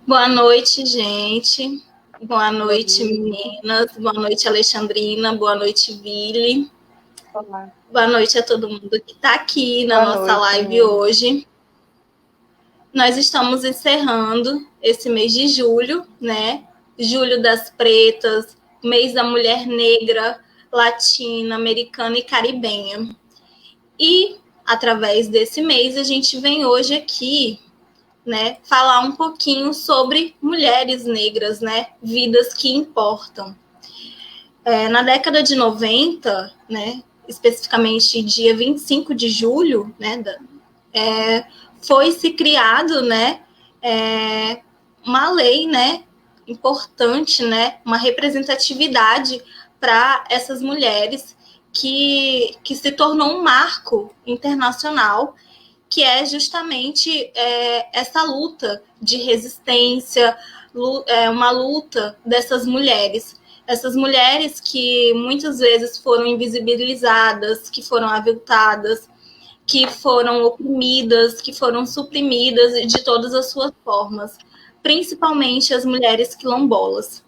Boa noite, gente. Boa Boa noite, noite. meninas. Boa noite, Alexandrina. Boa noite, Vili. Olá. Boa noite a todo mundo que está aqui na Boa nossa noite, live meninas. hoje. Nós estamos encerrando esse mês de julho, né? Julho das Pretas, mês da mulher negra, latina, americana e caribenha. E, através desse mês, a gente vem hoje aqui, né, falar um pouquinho sobre mulheres negras, né, vidas que importam. Na década de 90, né, especificamente dia 25 de julho, né, foi se criado, né, uma lei, né, importante, né, uma representatividade para essas mulheres que se tornou um marco internacional, que é justamente essa luta de resistência, uma luta dessas mulheres. Essas mulheres que muitas vezes foram invisibilizadas, que foram aviltadas, que foram oprimidas, que foram suprimidas de todas as suas formas, principalmente as mulheres quilombolas.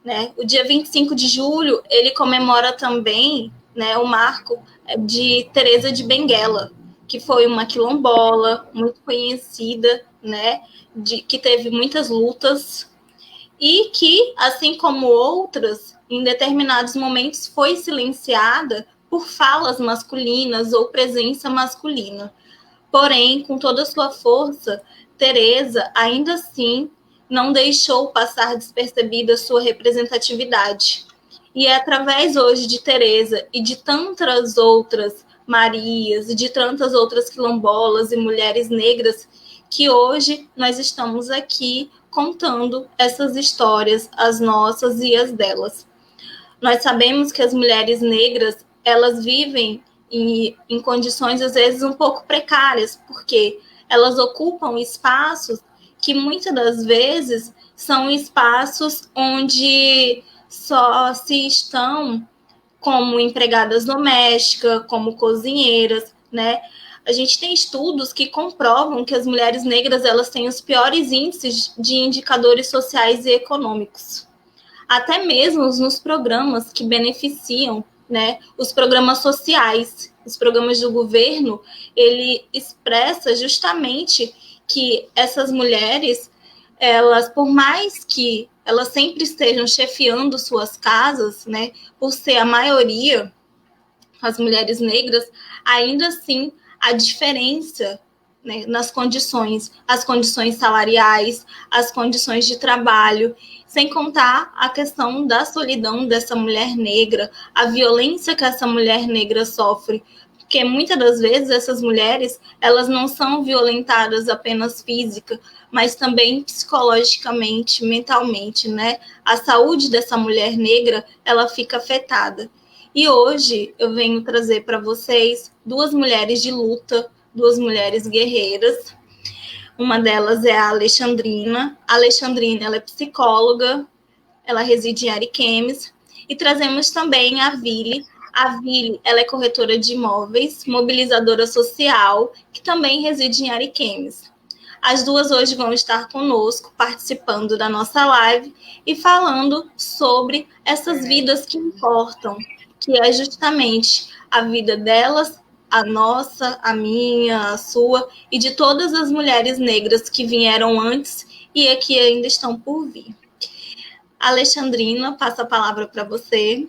Né? O dia 25 de julho, ele comemora também, né, o marco de Teresa de Benguela, que foi uma quilombola muito conhecida, né, que teve muitas lutas e que, assim como outras, em determinados momentos foi silenciada por falas masculinas ou presença masculina. Porém, com toda a sua força, Teresa ainda assim não deixou passar despercebida sua representatividade. E é através hoje de Teresa e de tantas outras Marias e de tantas outras quilombolas e mulheres negras que hoje nós estamos aqui contando essas histórias, as nossas e as delas. Nós sabemos que as mulheres negras, elas vivem em condições às vezes um pouco precárias, porque elas ocupam espaços que muitas das vezes são espaços onde só se estão como empregadas domésticas, como cozinheiras, né? A gente tem estudos que comprovam que as mulheres negras elas têm os piores índices de indicadores sociais e econômicos, até mesmo nos programas que beneficiam, né, os programas sociais, os programas do governo, ele expressa justamente que essas mulheres, elas, por mais que elas sempre estejam chefiando suas casas, né, por ser a maioria as mulheres negras, ainda assim a diferença, né, nas condições, as condições salariais, as condições de trabalho, sem contar a questão da solidão dessa mulher negra, a violência que essa mulher negra sofre, porque muitas das vezes essas mulheres, elas não são violentadas apenas física, mas também psicologicamente, mentalmente, né? A saúde dessa mulher negra, ela fica afetada. E hoje eu venho trazer para vocês duas mulheres de luta, duas mulheres guerreiras. Uma delas é a Alexandrina. A Alexandrina, ela é psicóloga, ela reside em Ariquemes. E trazemos também a Vili. A Vili, ela é corretora de imóveis, mobilizadora social, que também reside em Ariquemes. As duas hoje vão estar conosco, participando da nossa live e falando sobre essas vidas que importam, que é justamente a vida delas, a nossa, a minha, a sua e de todas as mulheres negras que vieram antes e aqui ainda estão por vir. Alexandrina, passo a palavra para você.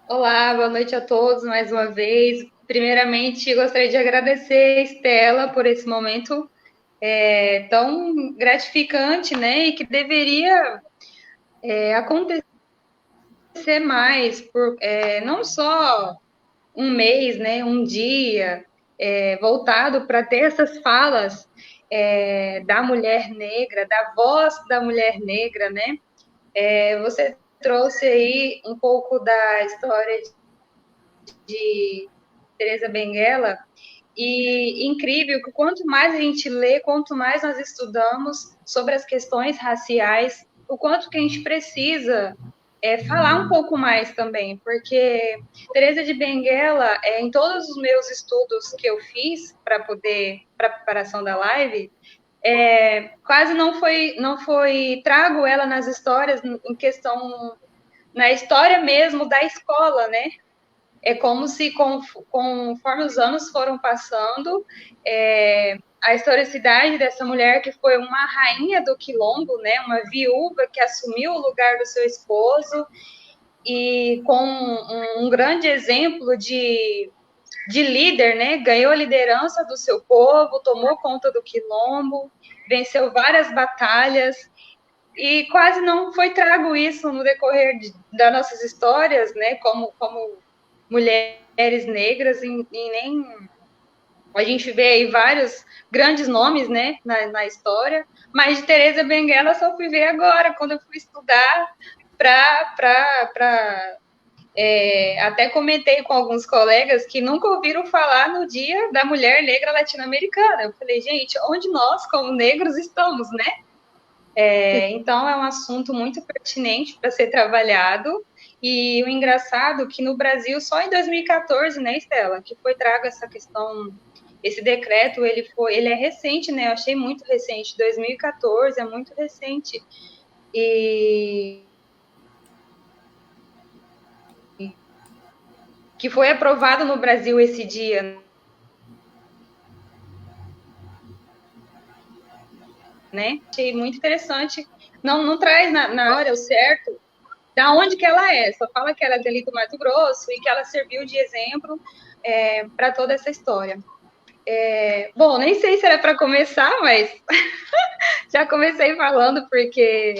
Olá, boa noite a todos mais uma vez. Primeiramente, gostaria de agradecer a Estela por esse momento tão gratificante, né? E que deveria acontecer mais, não só um mês, né? Um dia voltado para ter essas falas da mulher negra, da voz da mulher negra, né? Você trouxe aí um pouco da história de Teresa Benguela, e incrível que quanto mais a gente lê, quanto mais nós estudamos sobre as questões raciais, o quanto que a gente precisa falar um pouco mais também, porque Teresa de Benguela, em todos os meus estudos que eu fiz para a preparação da live, quase não foi trago ela nas histórias em questão, na história mesmo da escola, né? É como se, conforme os anos foram passando, a historicidade dessa mulher que foi uma rainha do quilombo, né, uma viúva que assumiu o lugar do seu esposo e com um grande exemplo de líder, né, ganhou a liderança do seu povo, tomou conta do quilombo, venceu várias batalhas e quase não foi trago isso no decorrer das nossas histórias, né, como mulheres negras e nem a gente vê aí vários grandes nomes, né, na história, mas de Teresa Benguela só fui ver agora, quando eu fui estudar até comentei com alguns colegas que nunca ouviram falar no Dia da Mulher Negra Latino-Americana. Eu falei, gente, onde nós, como negros, estamos, né? Então, é um assunto muito pertinente para ser trabalhado. E o engraçado é que no Brasil, só em 2014, né, Estela, que foi trago essa questão, esse decreto, ele é recente, né? Eu achei muito recente. 2014 é muito recente. E que foi aprovado no Brasil esse dia, né? Achei muito interessante. Não traz na hora o certo da onde que ela é, só fala que ela é dali do Mato Grosso e que ela serviu de exemplo para toda essa história. Bom, nem sei se era para começar, mas já comecei falando porque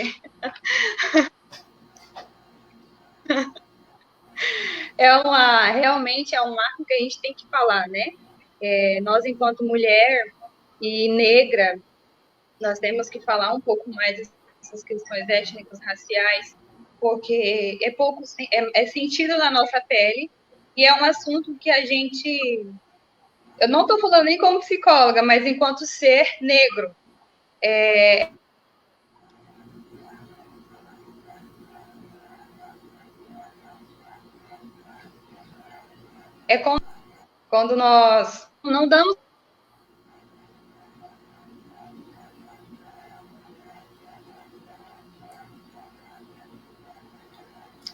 realmente é um marco que a gente tem que falar, né? Nós, enquanto mulher e negra, nós temos que falar um pouco mais dessas questões étnicas, raciais, porque é sentido na nossa pele e é um assunto que a gente... Eu não estou falando nem como psicóloga, mas enquanto ser negro. Quando nós não damos...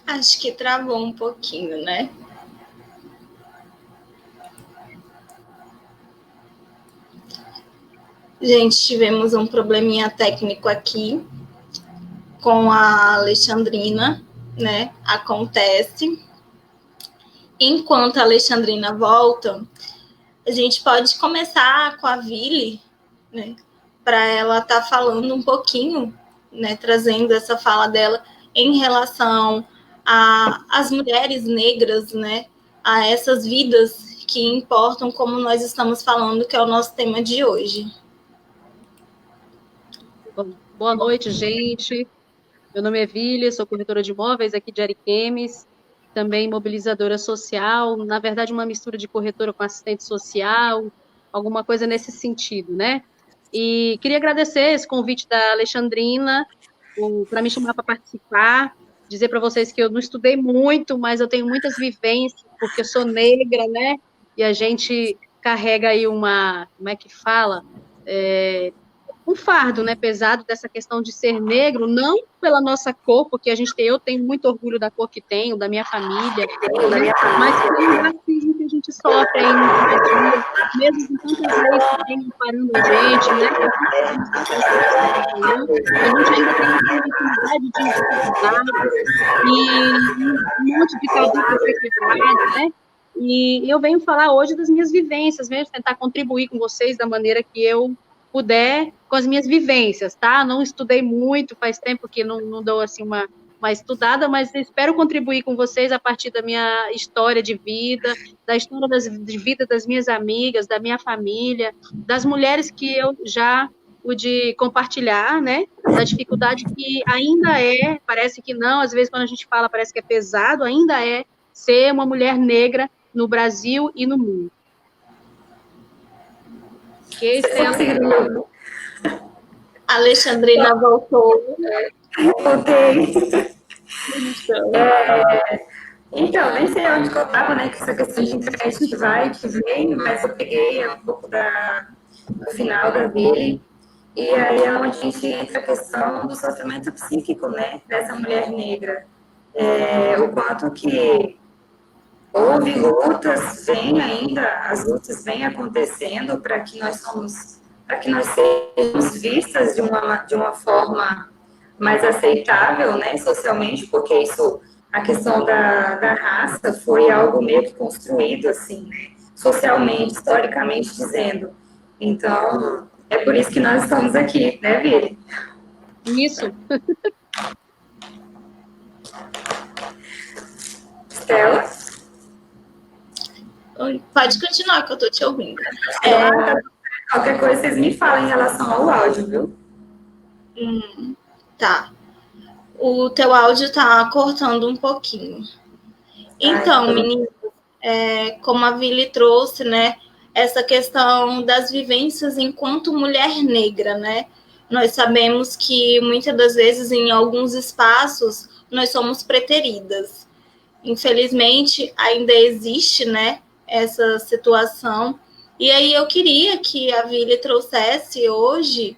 Acho que travou um pouquinho, né? Gente, tivemos um probleminha técnico aqui com a Alexandrina, né? Acontece. Enquanto a Alexandrina volta, a gente pode começar com a Vili, né? Para ela estar falando um pouquinho, né? Trazendo essa fala dela em relação às mulheres negras, né? A essas vidas que importam, como nós estamos falando, que é o nosso tema de hoje. Boa noite, gente. Meu nome é Vili, sou corretora de imóveis aqui de Ariquemes, também mobilizadora social, na verdade uma mistura de corretora com assistente social, alguma coisa nesse sentido, né? E queria agradecer esse convite da Alexandrina para me chamar para participar, dizer para vocês que eu não estudei muito, mas eu tenho muitas vivências, porque eu sou negra, né? E a gente carrega aí como é que fala? Um fardo, né, pesado dessa questão de ser negro, não pela nossa cor, porque eu tenho muito orgulho da cor que tenho, da minha família, né, mas pelo racismo que a gente sofre aí no dia a dia, mesmo com tantas leis que tem amparando a gente, né, a gente ainda tem essa dificuldade de estudar e um monte de tabu para ser quebrado, né, e eu venho falar hoje das minhas vivências, mesmo tentar contribuir com vocês da maneira que eu puder, com as minhas vivências, tá? Não estudei muito, faz tempo que não dou, assim, uma estudada, mas espero contribuir com vocês a partir da minha história de vida, da história de vida das minhas amigas, da minha família, das mulheres que eu já pude compartilhar, né? Da dificuldade que ainda parece que não, às vezes quando a gente fala parece que é pesado, ainda é ser uma mulher negra no Brasil e no mundo. A Alexandrina voltou. Voltei. Então, nem sei onde que eu estava, né, com essa questão de internet que vai, que vem, mas eu peguei um pouco do final da Vili, e aí é onde a gente entra a questão do sofrimento psíquico, né, dessa mulher negra. O quanto que houve lutas, vem ainda, as lutas vêm acontecendo para que nós sejamos vistas de uma forma mais aceitável, né, socialmente, porque isso, a questão da raça foi algo meio que construído, assim, né, socialmente, historicamente dizendo. Então, é por isso que nós estamos aqui, né, Vili? Isso. Estela? Pode continuar, que eu estou te ouvindo. Qualquer coisa vocês me falam em relação ao áudio, viu? Tá. O teu áudio tá cortando um pouquinho. Então, meninas, como a Vili trouxe, né, essa questão das vivências enquanto mulher negra, né? Nós sabemos que muitas das vezes em alguns espaços nós somos preteridas. Infelizmente, ainda existe, né, essa situação. E aí eu queria que a Vili trouxesse hoje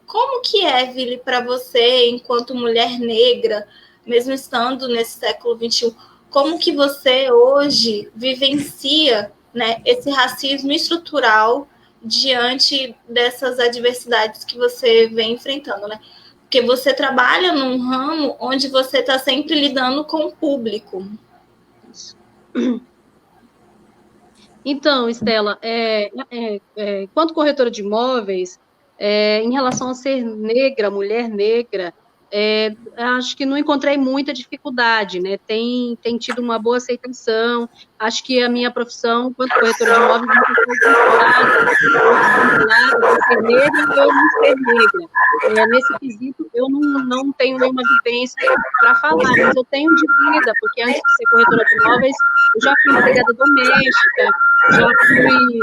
como que é, Vili, para você, enquanto mulher negra, mesmo estando nesse século XXI, como que você hoje vivencia, né, esse racismo estrutural diante dessas adversidades que você vem enfrentando, né? Porque você trabalha num ramo onde você está sempre lidando com o público. Então, Estela, enquanto corretora de imóveis, em relação a ser negra, mulher negra, acho que não encontrei muita dificuldade, né? Tem tido uma boa aceitação. Acho que a minha profissão, enquanto corretora de imóveis, não foi ser negra ou não ser negra. Nesse quesito, eu não tenho nenhuma vivência para falar, mas eu tenho de vida, porque antes de ser corretora de imóveis, eu já fui empregada doméstica, já fui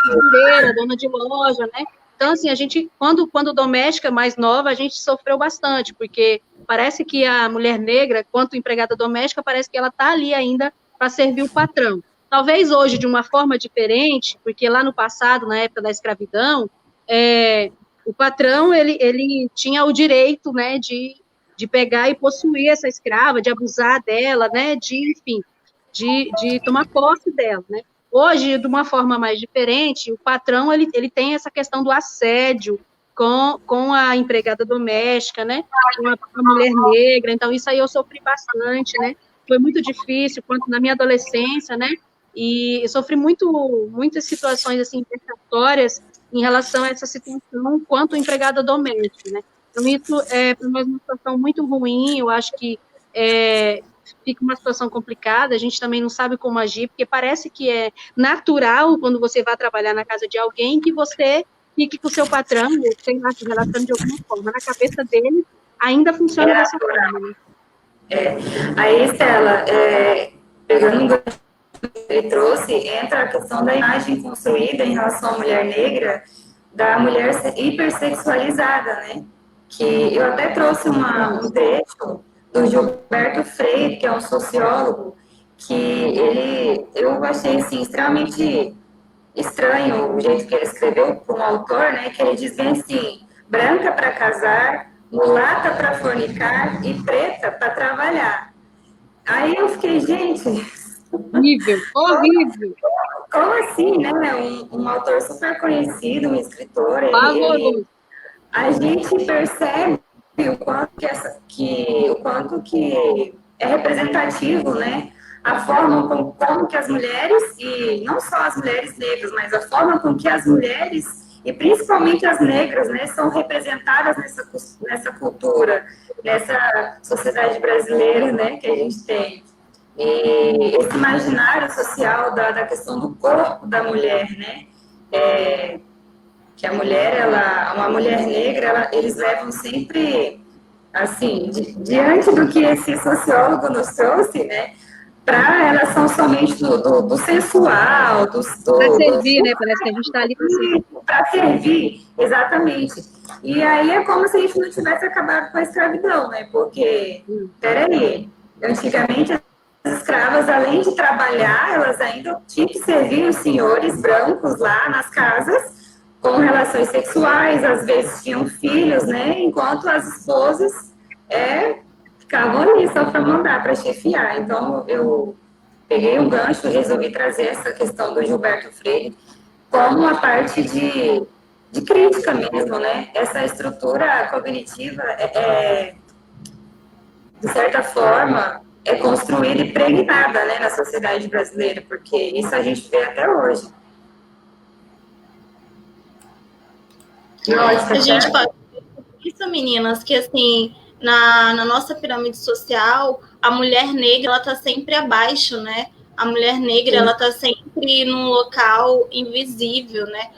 costureira, dona de loja, né? Então, assim, a gente, quando doméstica mais nova, a gente sofreu bastante, porque parece que a mulher negra, quanto empregada doméstica, parece que ela está ali ainda para servir o patrão. Talvez hoje, de uma forma diferente, porque lá no passado, na época da escravidão, o patrão, ele tinha o direito, né, de pegar e possuir essa escrava, de abusar dela, né, enfim, de tomar posse dela, né. Hoje, de uma forma mais diferente, o patrão, ele tem essa questão do assédio com a empregada doméstica, né, com a mulher negra, então isso aí eu sofri bastante, né, foi muito difícil, quanto na minha adolescência, né, e eu sofri muitas situações, assim, vexatórias em relação a essa situação quanto empregada doméstica, né. Então, isso é para nós uma situação muito ruim, eu acho que fica uma situação complicada, a gente também não sabe como agir, porque parece que é natural, quando você vai trabalhar na casa de alguém, que você fique com o seu patrão, ou sei lá, se relacione de alguma forma. Na cabeça dele, ainda funciona dessa forma. Né? Aí, Estela, pegando um gancho que ele trouxe, entra a questão da imagem construída em relação à mulher negra, da mulher hipersexualizada, né? Que eu até trouxe um trecho do Gilberto Freire, que é um sociólogo, que eu achei assim, extremamente estranho o jeito que ele escreveu para um autor, né, que ele diz bem assim, branca para casar, mulata para fornicar e preta para trabalhar. Aí eu fiquei, gente... Horrível. Como assim, né? Um autor super conhecido, um escritor, a gente percebe o quanto que é representativo, né? A forma como que as mulheres, e não só as mulheres negras, mas a forma com que as mulheres, e principalmente as negras, né, são representadas nessa cultura, nessa sociedade brasileira, né, que a gente tem. E esse imaginário social da questão do corpo da mulher, né, que a mulher, uma mulher negra, eles levam sempre, assim, diante do que esse sociólogo nos trouxe, né, para a relação somente do sensual, Para servir, né? Parece que a gente está ali para servir. Para servir, exatamente. E aí é como se a gente não tivesse acabado com a escravidão, né? Porque, peraí, antigamente as escravas, além de trabalhar, elas ainda tinham que servir os senhores brancos lá nas casas, com relações sexuais, às vezes tinham filhos, né? Enquanto as esposas ficavam ali só para mandar, para chefiar. Então, eu peguei um gancho e resolvi trazer essa questão do Gilberto Freire como uma parte de crítica mesmo, né? Essa estrutura cognitiva, de certa forma, é construída e pregnada, né, na sociedade brasileira, porque isso a gente vê até hoje. A gente pode ver isso, meninas, que assim, na nossa pirâmide social, a mulher negra, ela está sempre abaixo, né? A mulher negra, ela está sempre num local invisível, né?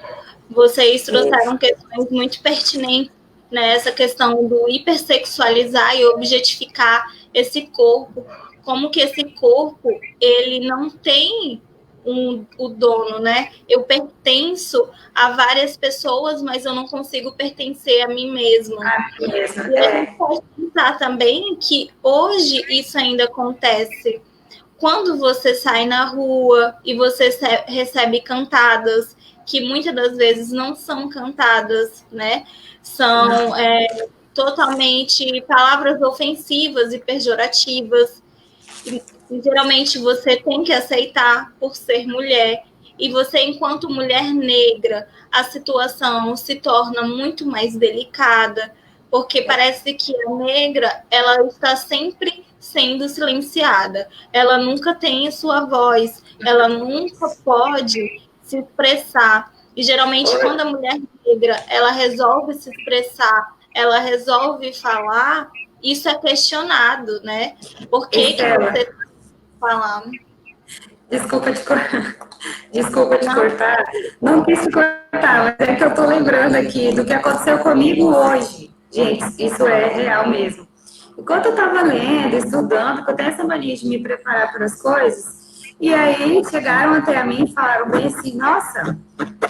Vocês trouxeram questões muito pertinentes, né? Essa questão do hipersexualizar e objetificar esse corpo. Como que esse corpo, ele não tem o dono, né? Eu pertenço a várias pessoas, mas eu não consigo pertencer a mim mesma. E a gente pode pensar também que hoje isso ainda acontece. Quando você sai na rua e você recebe cantadas, que muitas das vezes não são cantadas, né? São totalmente palavras ofensivas e pejorativas. E, geralmente você tem que aceitar por ser mulher. E você, enquanto mulher negra, a situação se torna muito mais delicada, porque parece que a negra, ela está sempre sendo silenciada. Ela nunca tem sua voz, ela nunca pode se expressar. E geralmente quando a mulher negra, ela resolve se expressar, ela resolve falar, isso é questionado, né? Por que você está falando? Desculpa te cortar. Não quis te cortar, mas é que eu tô lembrando aqui do que aconteceu comigo hoje. Gente, isso é real mesmo. Enquanto eu estava lendo, estudando, porque eu tenho essa mania de me preparar para as coisas, e aí chegaram até a mim e falaram bem assim, nossa,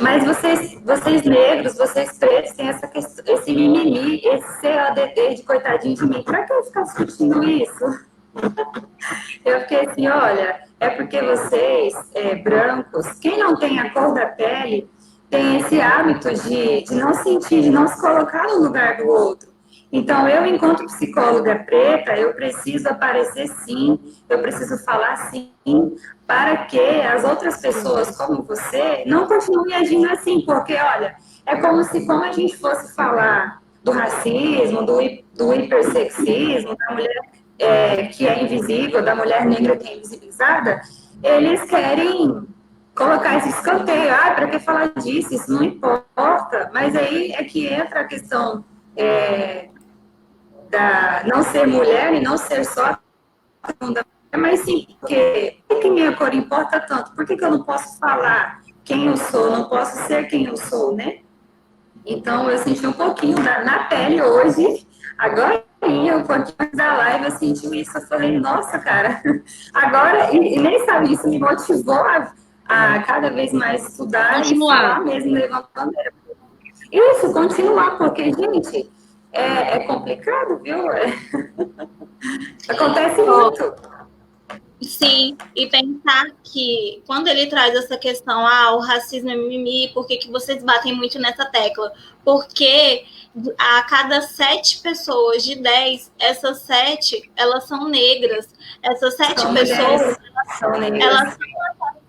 mas vocês negros, vocês pretos, têm esse mimimi, esse CODD de coitadinho de mim. Para que eu ficar discutindo isso? Eu fiquei assim, olha, é porque vocês, brancos, quem não tem a cor da pele, tem esse hábito de não sentir, de não se colocar no lugar do outro. Então, eu, enquanto psicóloga preta, eu preciso aparecer sim, eu preciso falar sim, para que as outras pessoas, como você, não continuem agindo assim, porque, olha, é como se, como a gente fosse falar do racismo, do hipersexismo, da mulher que é invisível, da mulher negra que é invisibilizada, eles querem colocar esse escanteio. Ah, para que falar disso? Isso não importa. Mas aí é que entra a questão da não ser mulher e não ser só mas sim, porque por que minha cor importa tanto? Por que eu não posso falar quem eu sou? Não posso ser quem eu sou, né? Então, eu senti um pouquinho na pele hoje, agora um pouquinho antes da live, eu senti isso, eu falei, nossa, cara, agora, e nem sabe, isso me motivou a cada vez mais estudar e falar mesmo, levantando a bandeira. Isso, continuar, porque, gente, é complicado, viu? Acontece muito. Sim, e pensar que quando ele traz essa questão, o racismo é mimimi, por que vocês batem muito nessa tecla? Porque a cada 7 pessoas de 10, essas 7, elas são negras. Essas 7 pessoas,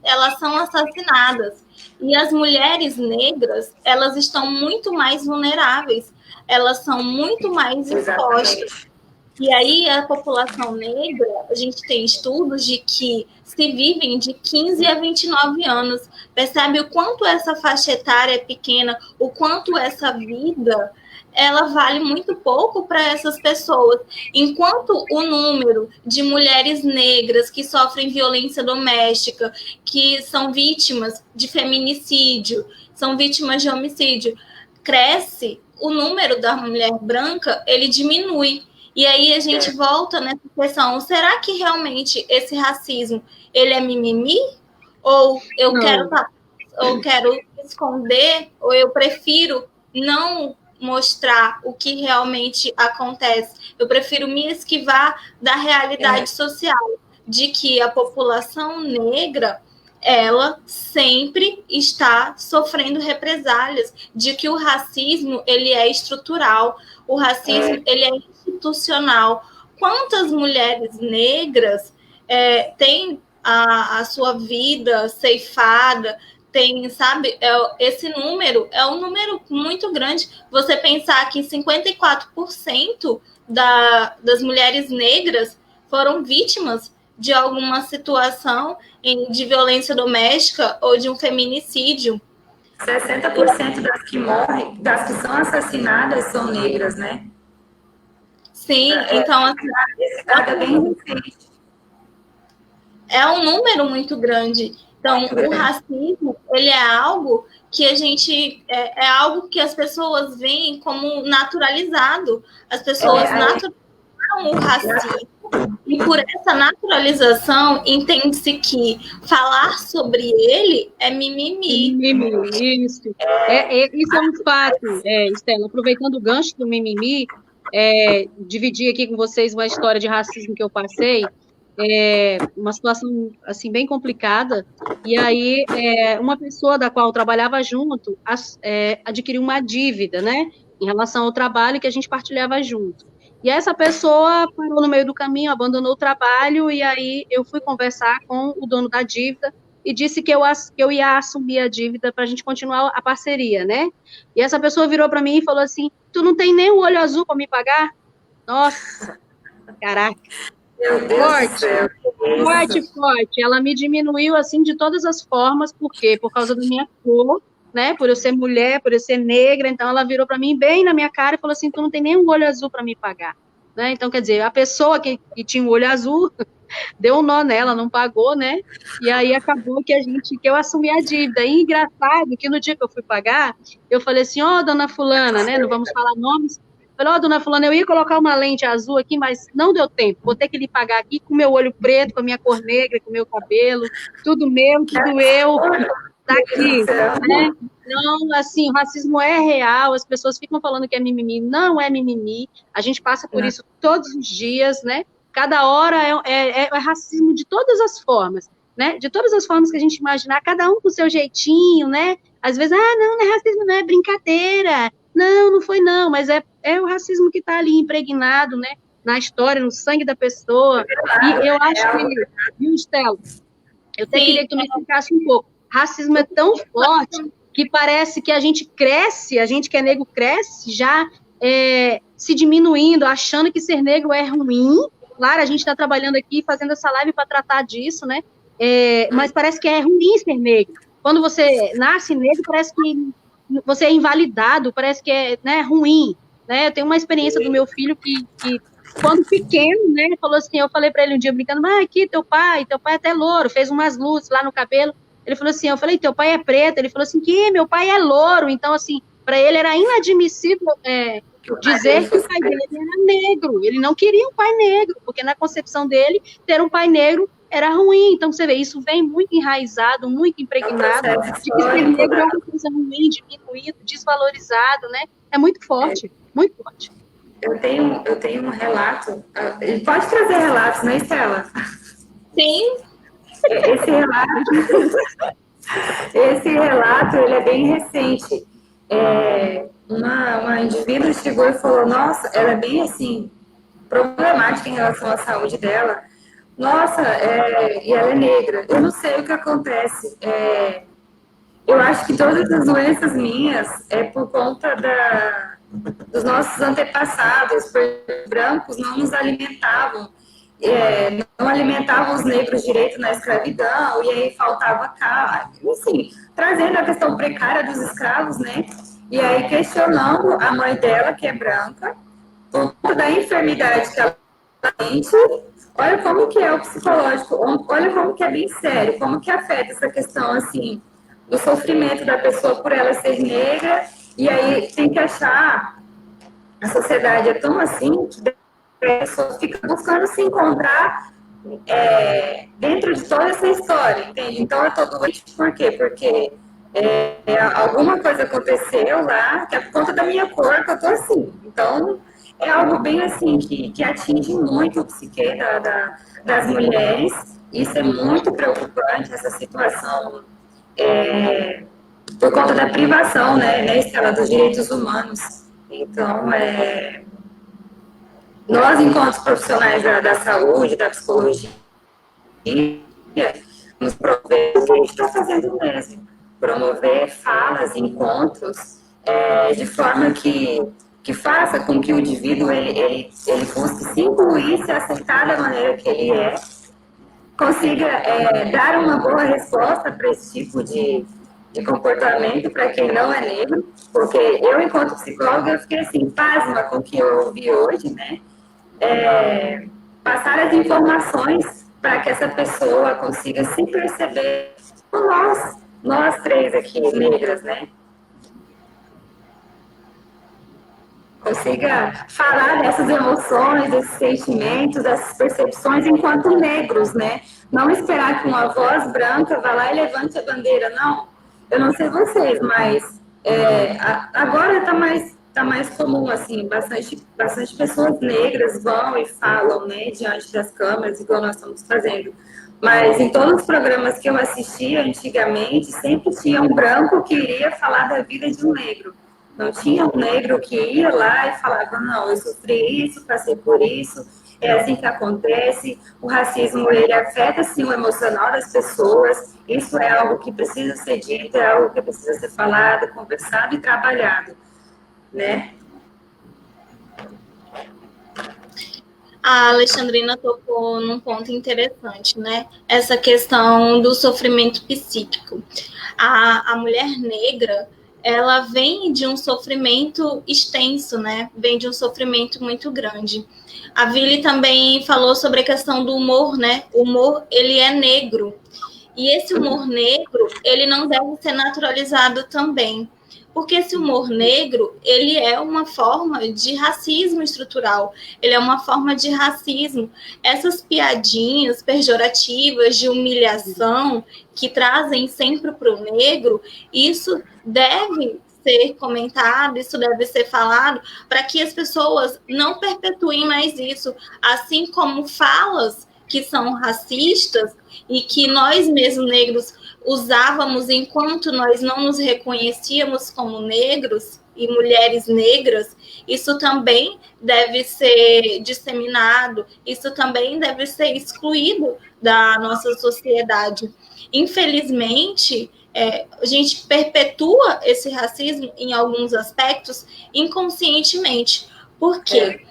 elas são assassinadas. E as mulheres negras, elas estão muito mais vulneráveis. Elas são muito mais expostas. E aí, a população negra, a gente tem estudos de que se vivem de 15 a 29 anos. Percebe o quanto essa faixa etária é pequena, o quanto essa vida, ela vale muito pouco para essas pessoas. Enquanto o número de mulheres negras que sofrem violência doméstica, que são vítimas de feminicídio, são vítimas de homicídio, cresce, o número da mulher branca, ele diminui. E aí a gente volta nessa questão, será que realmente esse racismo, ele é mimimi? Ou eu quero esconder, ou eu prefiro não mostrar o que realmente acontece. Eu prefiro me esquivar da realidade social, de que a população negra, ela sempre está sofrendo represálias, de que o racismo, ele é estrutural, o racismo, ele é institucional. Quantas mulheres negras têm a sua vida ceifada, tem, sabe, esse número é um número muito grande. Você pensar que 54% das mulheres negras foram vítimas de alguma situação de violência doméstica ou de um feminicídio. 60% das que morrem, das que são assassinadas são negras, né? Sim, então assim, esse dado é bem recente. É um número muito grande. Então, o racismo, ele é algo que a gente... É algo que as pessoas veem como naturalizado. As pessoas naturalizam o racismo. E por essa naturalização, entende-se que falar sobre ele é mimimi. Isso. Isso é um fato, Estela. Aproveitando o gancho do mimimi, dividir aqui com vocês uma história de racismo que eu passei. Uma situação assim bem complicada, e aí uma pessoa da qual eu trabalhava junto adquiriu uma dívida, né, em relação ao trabalho que a gente partilhava junto. E essa pessoa parou no meio do caminho, abandonou o trabalho, e aí eu fui conversar com o dono da dívida e disse que eu ia assumir a dívida para a gente continuar a parceria, né? E essa pessoa virou para mim e falou assim: tu não tem nem o olho azul para me pagar? Nossa, caraca. Forte. Ela me diminuiu, assim, de todas as formas. Por quê? Por causa da minha cor, né? Por eu ser mulher, por eu ser negra. Então, ela virou para mim bem na minha cara e falou assim: tu não tem nem um olho azul para me pagar. Né? Então, quer dizer, a pessoa que tinha um olho azul deu um nó nela, não pagou, né? E aí acabou que eu assumi a dívida. E engraçado que no dia que eu fui pagar, eu falei assim: ó, dona fulana, né? Não vamos falar nomes. Falei, dona fulana, eu ia colocar uma lente azul aqui, mas não deu tempo. Vou ter que lhe pagar aqui com o meu olho preto, com a minha cor negra, com o meu cabelo, tudo meu, tudo eu, tá aqui, né? Não, assim, o racismo é real, as pessoas ficam falando que é mimimi, não é mimimi, a gente passa por isso todos os dias, né? Cada hora é racismo de todas as formas, né? De todas as formas que a gente imaginar, cada um com o seu jeitinho, né? Às vezes, não é racismo, não, é brincadeira. Não foi não, mas é o racismo que está ali impregnado, né, na história, no sangue da pessoa. E eu acho que, viu, Estela, eu até queria que tu me explicasse um pouco. Racismo é tão forte que parece que a gente cresce, a gente que é negro cresce já se diminuindo, achando que ser negro é ruim. Claro, a gente está trabalhando aqui, fazendo essa live para tratar disso, né, mas parece que é ruim ser negro. Quando você nasce negro, parece que você é invalidado, parece que é, né, ruim, né? Eu tenho uma experiência do meu filho que quando pequeno, né, falou assim, eu falei para ele um dia brincando, mas aqui teu pai é até louro, fez umas luzes lá no cabelo. Ele falou assim, eu falei, teu pai é preto. Ele falou assim, que meu pai é louro. Então, assim, para ele era inadmissível dizer que o pai dele era negro. Ele não queria um pai negro, porque na concepção dele, ter um pai negro era ruim. Então, você vê, isso vem muito enraizado, muito impregnado, de que ser negro é uma coisa ruim, diminuído, desvalorizado, né? É muito forte, muito forte. Eu tenho um relato. Pode trazer relatos, né, Estela? Sim. Esse relato, ele é bem recente. Uma indivídua chegou e falou, nossa, ela é bem, assim, problemática em relação à saúde dela. Nossa, e ela é negra. Eu não sei o que acontece. Eu acho que todas as doenças minhas é por conta dos nossos antepassados, porque brancos não nos alimentavam, não alimentavam os negros direito na escravidão, e aí faltava carne, enfim, trazendo a questão precária dos escravos, né? E aí questionando a mãe dela, que é branca, por conta da enfermidade que ela tem. Olha como que é o psicológico, olha como que é bem sério, como que afeta essa questão, assim, do sofrimento da pessoa por ela ser negra, e aí tem que achar, a sociedade é tão assim, que a pessoa fica buscando se encontrar dentro de toda essa história, entende? Então, eu tô doente por quê? Porque alguma coisa aconteceu lá, que é por conta da minha cor que eu tô assim. Então, é algo bem assim, que atinge muito o psique das mulheres. Isso é muito preocupante, essa situação, por conta da privação, né, Estela, dos direitos humanos. Então, nós, enquanto profissionais da saúde, da psicologia, nos promover o que a gente está fazendo mesmo. Promover falas, encontros, de forma que faça com que o indivíduo ele busque se incluir, se aceitar da maneira que ele consiga dar uma boa resposta para esse tipo de comportamento para quem não é negro, porque eu, enquanto psicóloga, eu fiquei assim, pasma com o que eu ouvi hoje, né? Passar as informações para que essa pessoa consiga se perceber, nós três aqui, negras, né? Consiga falar dessas emoções, desses sentimentos, dessas percepções enquanto negros, né? Não esperar que uma voz branca vá lá e levante a bandeira, não. Eu não sei vocês, mas agora tá mais comum, assim, bastante pessoas negras vão e falam, né, diante das câmeras, igual nós estamos fazendo. Mas em todos os programas que eu assistia antigamente, sempre tinha um branco que iria falar da vida de um negro. Não tinha um negro que ia lá e falava, não, eu sofri isso, passei por isso, é assim que acontece. O racismo, ele afeta, sim, o emocional das pessoas. Isso é algo que precisa ser dito, é algo que precisa ser falado, conversado e trabalhado, né? A Alexandrina tocou num ponto interessante, né? Essa questão do sofrimento psíquico. A mulher negra, ela vem de um sofrimento extenso, né? Vem de um sofrimento muito grande. A Vili também falou sobre a questão do humor, né? O humor, ele é negro. E esse humor negro, ele não deve ser naturalizado também. Porque esse humor negro, ele é uma forma de racismo estrutural. Ele é uma forma de racismo. Essas piadinhas pejorativas de humilhação que trazem sempre para o negro, isso deve ser comentado, isso deve ser falado, para que as pessoas não perpetuem mais isso. Assim como falas que são racistas e que nós mesmos negros usávamos enquanto nós não nos reconhecíamos como negros e mulheres negras, isso também deve ser disseminado, isso também deve ser excluído da nossa sociedade. Infelizmente, a gente perpetua esse racismo em alguns aspectos inconscientemente. Por quê?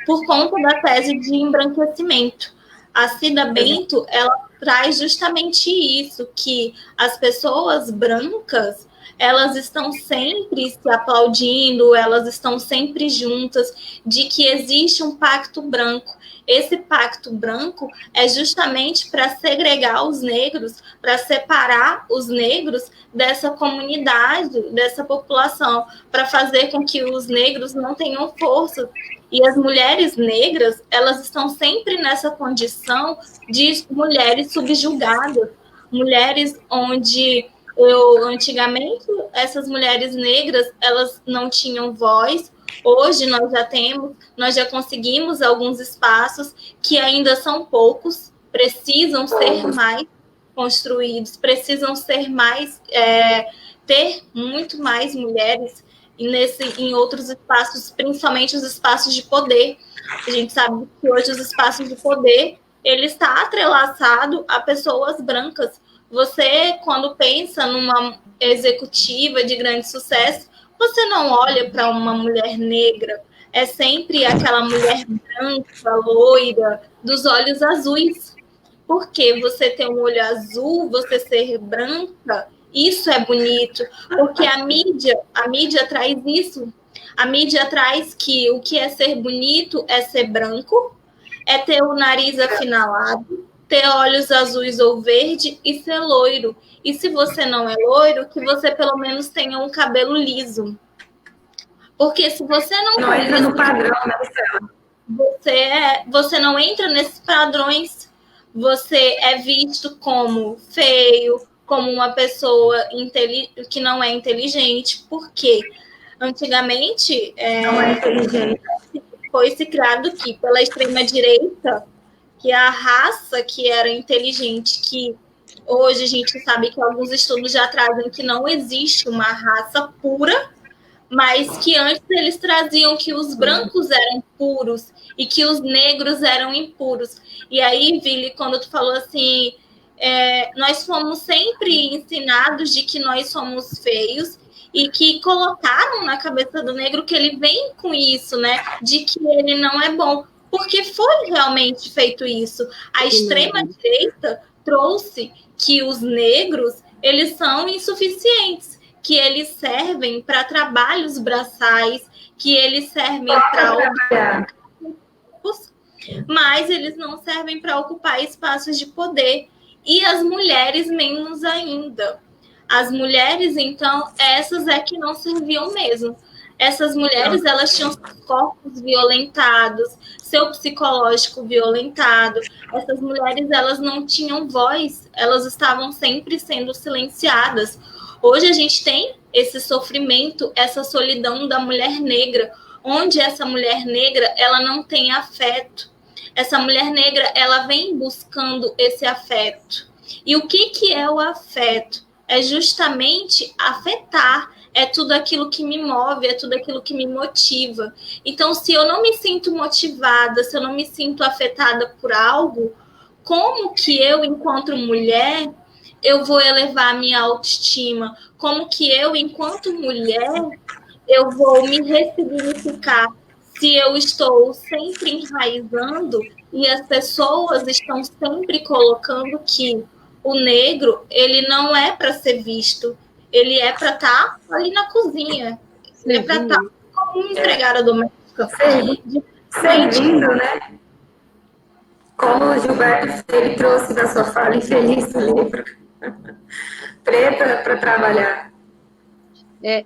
Por conta da tese de embranquecimento. A Cida Bento, ela traz justamente isso, que as pessoas brancas, elas estão sempre se aplaudindo, elas estão sempre juntas, de que existe um pacto branco. Esse pacto branco é justamente para segregar os negros, para separar os negros dessa comunidade, dessa população, para fazer com que os negros não tenham força. E as mulheres negras, elas estão sempre nessa condição de mulheres subjugadas, mulheres onde antigamente essas mulheres negras, elas não tinham voz. Hoje nós já conseguimos alguns espaços que ainda são poucos, precisam ser mais construídos, precisam ser mais, ter muito mais mulheres em outros espaços, principalmente os espaços de poder. A gente sabe que hoje os espaços de poder, ele está atrelaçado a pessoas brancas. Você, quando pensa numa executiva de grande sucesso, você não olha para uma mulher negra, é sempre aquela mulher branca, loira, dos olhos azuis. Porque você ter um olho azul, você ser branca, isso é bonito, porque a mídia traz isso. A mídia traz que o que é ser bonito é ser branco, é ter o nariz afinalado, ter olhos azuis ou verde e ser loiro. E se você não é loiro, que você pelo menos tenha um cabelo liso. Porque se você não entra no padrão, né, Marcela? você não entra nesses padrões, você é visto como feio, como uma pessoa que não é inteligente. Por quê? Antigamente, Não é inteligente. foi se criado que pela extrema-direita, que a raça que era inteligente, que hoje a gente sabe que alguns estudos já trazem que não existe uma raça pura, mas que antes eles traziam que os brancos eram puros e que os negros eram impuros. E aí, Vili, quando tu falou assim, nós fomos sempre ensinados de que nós somos feios e que colocaram na cabeça do negro que ele vem com isso, né? De que ele não é bom. Porque foi realmente feito isso. A extrema-direita trouxe que os negros, eles são insuficientes, que eles servem para trabalhos braçais, que eles servem para mas eles não servem para ocupar espaços de poder. E as mulheres menos ainda. As mulheres, então, essas é que não serviam mesmo. Essas mulheres, elas tinham seus corpos violentados, seu psicológico violentado. Essas mulheres, elas não tinham voz, elas estavam sempre sendo silenciadas. Hoje a gente tem esse sofrimento, essa solidão da mulher negra, onde essa mulher negra, ela não tem afeto. Essa mulher negra, ela vem buscando esse afeto. E o que é o afeto? É justamente afetar, é tudo aquilo que me move, é tudo aquilo que me motiva. Então, se eu não me sinto motivada, se eu não me sinto afetada por algo, como que eu, enquanto mulher, eu vou elevar a minha autoestima? Como que eu, enquanto mulher, eu vou me ressignificar? Se eu estou sempre enraizando e as pessoas estão sempre colocando que o negro, ele não é para ser visto, ele é para estar ali na cozinha, ele é para estar como empregada doméstica. Servindo, né? Como o Gilberto ele trouxe da sua fala infeliz no livro. Preta para trabalhar.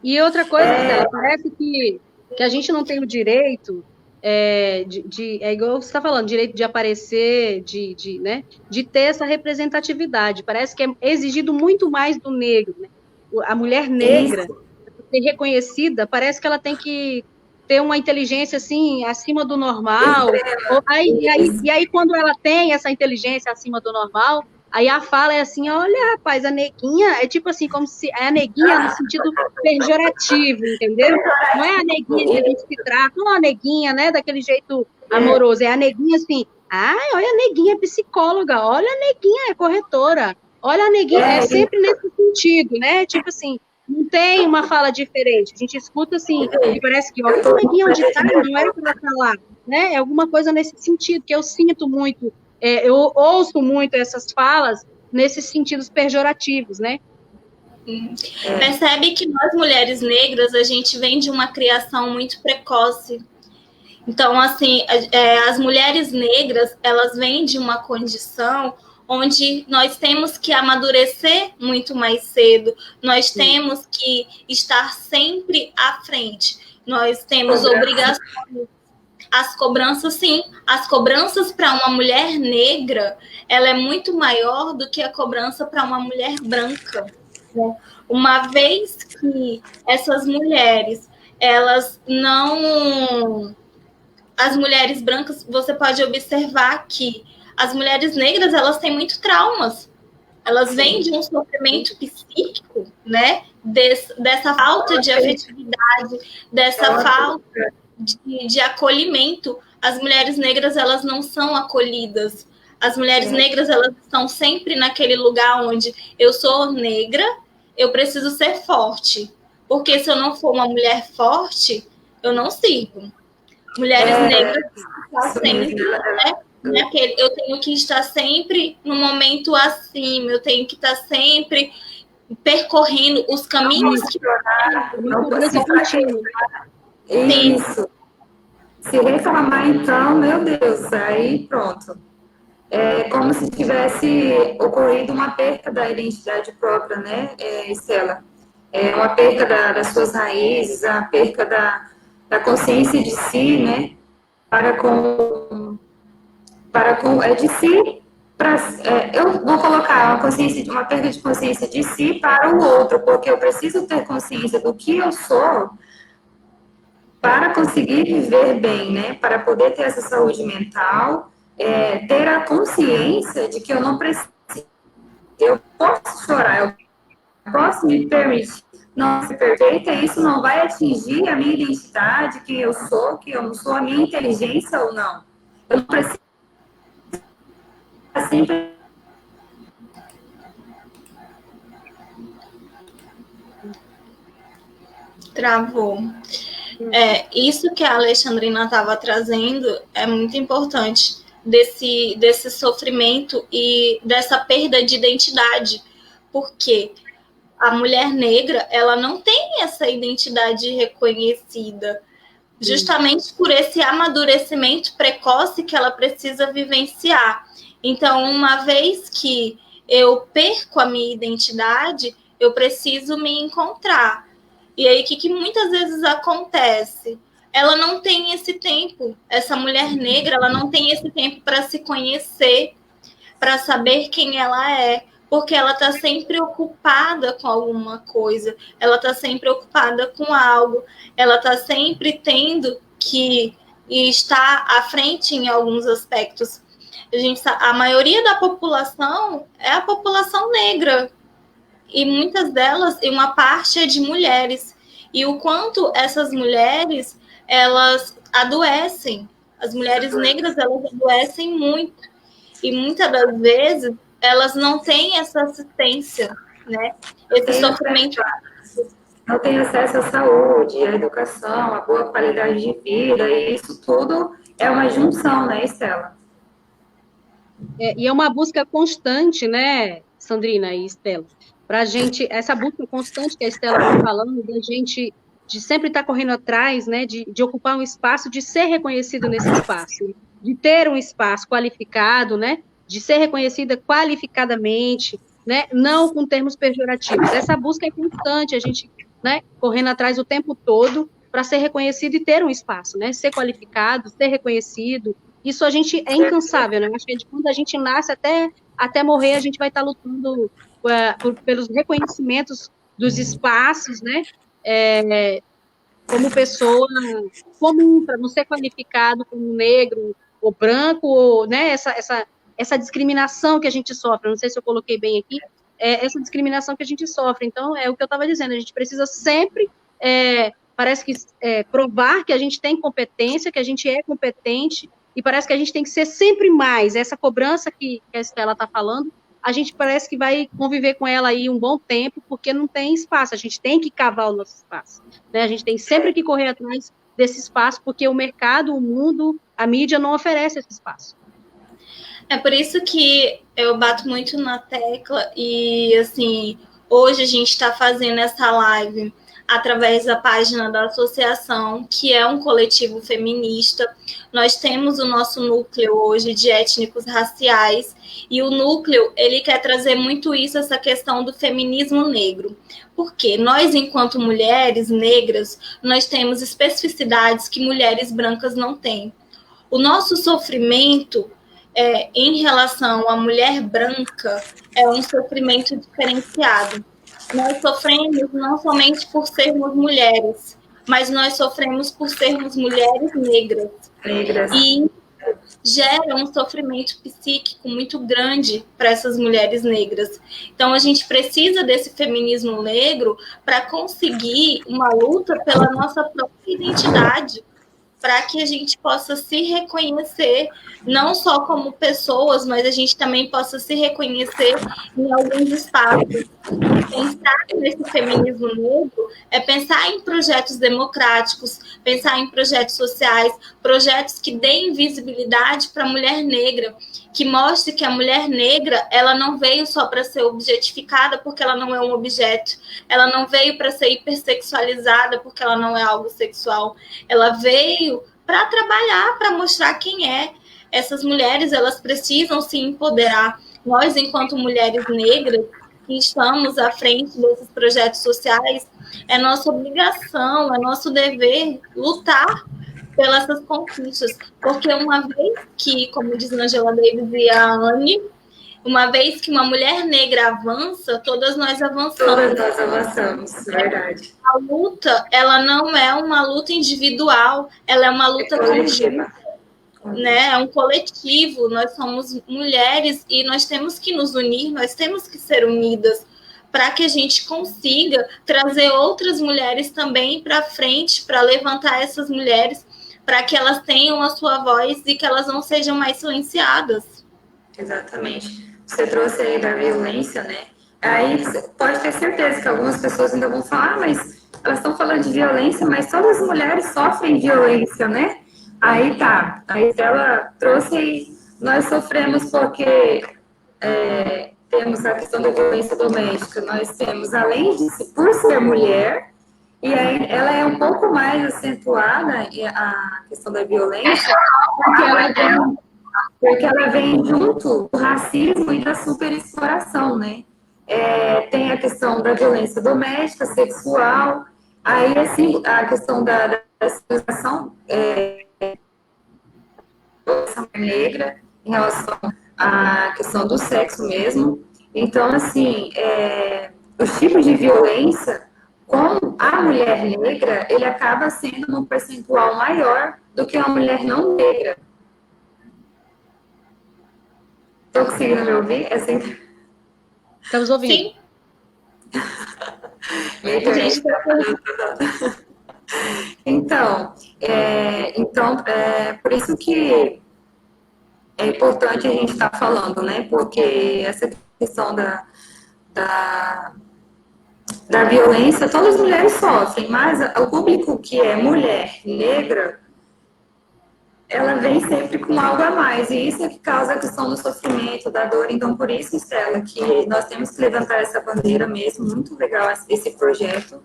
E outra coisa, Stella, parece que a gente não tem o direito igual você está falando, direito de aparecer, né, de ter essa representatividade. Parece que é exigido muito mais do negro, né? A mulher negra, ser reconhecida, parece que ela tem que ter uma inteligência assim acima do normal. E aí, quando ela tem essa inteligência acima do normal, aí a fala é assim, olha, rapaz, a neguinha, é tipo assim, como se é a neguinha no sentido pejorativo, entendeu? Não é a neguinha que a gente se trata, não é a neguinha, né, daquele jeito amoroso, é a neguinha assim, ai, olha a neguinha é psicóloga, olha a neguinha é corretora, olha a neguinha, é sempre nesse sentido, né, tipo assim, não tem uma fala diferente, a gente escuta assim, e parece que, olha a neguinha onde tá, não era para falar, né, é alguma coisa nesse sentido, que eu sinto muito, eu ouço muito essas falas nesses sentidos pejorativos, né? Percebe que nós, mulheres negras, a gente vem de uma criação muito precoce. Então, assim, as mulheres negras, elas vêm de uma condição onde nós temos que amadurecer muito mais cedo, nós temos que estar sempre à frente, nós temos obrigações. As cobranças, sim, as cobranças para uma mulher negra, ela é muito maior do que a cobrança para uma mulher branca, né? Uma vez que essas mulheres, elas não... As mulheres brancas, você pode observar que as mulheres negras, elas têm muito traumas. Elas vêm de um sofrimento psíquico, né? Dessa falta de afetividade, dessa falta de acolhimento. As mulheres negras, elas não são acolhidas. As mulheres negras, elas estão sempre naquele lugar onde eu sou negra, eu preciso ser forte. Porque se eu não for uma mulher forte, eu não sirvo. Mulheres negras estão sempre, né? Eu tenho que estar sempre no momento acima, eu tenho que estar sempre percorrendo os caminhos que Isso. Se reclamar, então, meu Deus, aí pronto. É como se tivesse ocorrido uma perda da identidade própria, né, Estela? Uma perda das suas raízes, a perda da consciência de si, né? de si, eu vou colocar uma perda de consciência de si para o outro, porque eu preciso ter consciência do que eu sou para conseguir viver bem, né? Para poder ter essa saúde mental, ter a consciência de que eu não preciso, eu posso chorar, eu posso me permitir não ser perfeita, e isso não vai atingir a minha identidade, quem eu sou, que eu não sou, a minha inteligência ou não. Eu não preciso sempre. Travou. Isso que a Alexandrina estava trazendo é muito importante, desse sofrimento e dessa perda de identidade, porque a mulher negra, ela não tem essa identidade reconhecida, justamente por esse amadurecimento precoce que ela precisa vivenciar. Então, uma vez que eu perco a minha identidade, eu preciso me encontrar. E aí, o que muitas vezes acontece? Ela não tem esse tempo, essa mulher negra, ela não tem esse tempo para se conhecer, para saber quem ela é, porque ela está sempre ocupada com alguma coisa, ela está sempre ocupada com algo, ela está sempre tendo que estar à frente em alguns aspectos. A maioria da população é a população negra, e muitas delas, e uma parte é de mulheres, e o quanto essas mulheres, elas adoecem, as mulheres negras, elas adoecem muito, e muitas das vezes elas não têm essa assistência, né? Esse sofrimento. Não tem acesso à saúde, à educação, à boa qualidade de vida, e isso tudo é uma junção, né, Estela? E é uma busca constante, né, Sandrina e Estela? Para a gente, essa busca constante que a Estela está falando, da gente de sempre estar correndo atrás, né, de ocupar um espaço, de ser reconhecido nesse espaço, de ter um espaço qualificado, né, de ser reconhecida qualificadamente, né, não com termos pejorativos. Essa busca é constante, a gente, né, correndo atrás o tempo todo para ser reconhecido e ter um espaço, né, ser qualificado, ser reconhecido. Isso a gente é incansável, né? Acho que de quando a gente nasce até morrer, a gente vai estar lutando pelos reconhecimentos dos espaços, né? Como pessoa comum, para não ser qualificado como negro ou branco, ou, né? Essa discriminação que a gente sofre, não sei se eu coloquei bem aqui, essa discriminação que a gente sofre. Então, é o que eu estava dizendo, a gente precisa sempre, parece que, provar que a gente tem competência, que a gente é competente, e parece que a gente tem que ser sempre mais. Essa cobrança que a Estela está falando, a gente parece que vai conviver com ela aí um bom tempo, porque não tem espaço, a gente tem que cavar o nosso espaço, né? A gente tem sempre que correr atrás desse espaço, porque o mercado, o mundo, a mídia não oferece esse espaço. É por isso que eu bato muito na tecla, e assim, hoje a gente está fazendo essa live através da página da associação, que é um coletivo feminista. Nós temos o nosso núcleo hoje de étnicos raciais, e o núcleo, ele quer trazer muito isso, essa questão do feminismo negro. Porque nós, enquanto mulheres negras, nós temos especificidades que mulheres brancas não têm. O nosso sofrimento em relação à mulher branca é um sofrimento diferenciado. Nós sofremos não somente por sermos mulheres, mas nós sofremos por sermos mulheres negras. E gera um sofrimento psíquico muito grande para essas mulheres negras. Então, a gente precisa desse feminismo negro para conseguir uma luta pela nossa própria identidade, para que a gente possa se reconhecer, não só como pessoas, mas a gente também possa se reconhecer em alguns espaços. Pensar nesse feminismo negro é pensar em projetos democráticos, pensar em projetos sociais, projetos que deem visibilidade para a mulher negra, que mostre que a mulher negra, ela não veio só para ser objetificada porque ela não é um objeto, ela não veio para ser hipersexualizada porque ela não é algo sexual, ela veio para trabalhar, para mostrar quem é. Essas mulheres, elas precisam se empoderar. Nós, enquanto mulheres negras, que estamos à frente desses projetos sociais, é nossa obrigação, é nosso dever lutar pelas essas conquistas. Porque uma vez que, como diz Angela Davis e a Anne, uma vez que uma mulher negra avança, todas nós avançamos. Todas nós avançamos, verdade. A luta, ela não é uma luta individual, ela é uma luta conjunta, né? É um coletivo, nós somos mulheres e nós temos que nos unir, nós temos que ser unidas para que a gente consiga trazer outras mulheres também para frente, para levantar essas mulheres, para que elas tenham a sua voz e que elas não sejam mais silenciadas. Exatamente. Você trouxe aí da violência, né? Aí você pode ter certeza que algumas pessoas ainda vão falar, mas elas estão falando de violência, mas todas as mulheres sofrem violência, né? Aí tá. Aí ela trouxe aí, nós sofremos porque temos a questão da violência doméstica, nós temos, além de por ser mulher, e aí ela é um pouco mais acentuada, a questão da violência, porque ela vem junto do racismo e da superexploração, né? Tem a questão da violência doméstica, sexual, aí assim, a questão da situação negra em relação à questão do sexo mesmo. Então, assim, os tipos de violência com a mulher negra, ele acaba sendo num percentual maior do que a mulher não negra. Estou conseguindo me ouvir? Estamos ouvindo. Sim. Então, por isso que é importante a gente estar falando, né? Porque essa questão da violência, todas as mulheres sofrem, mas o público que é mulher negra, ela vem sempre com algo a mais, e isso é que causa a questão do sofrimento, da dor. Então, por isso, Estela, que nós temos que levantar essa bandeira mesmo, muito legal esse projeto,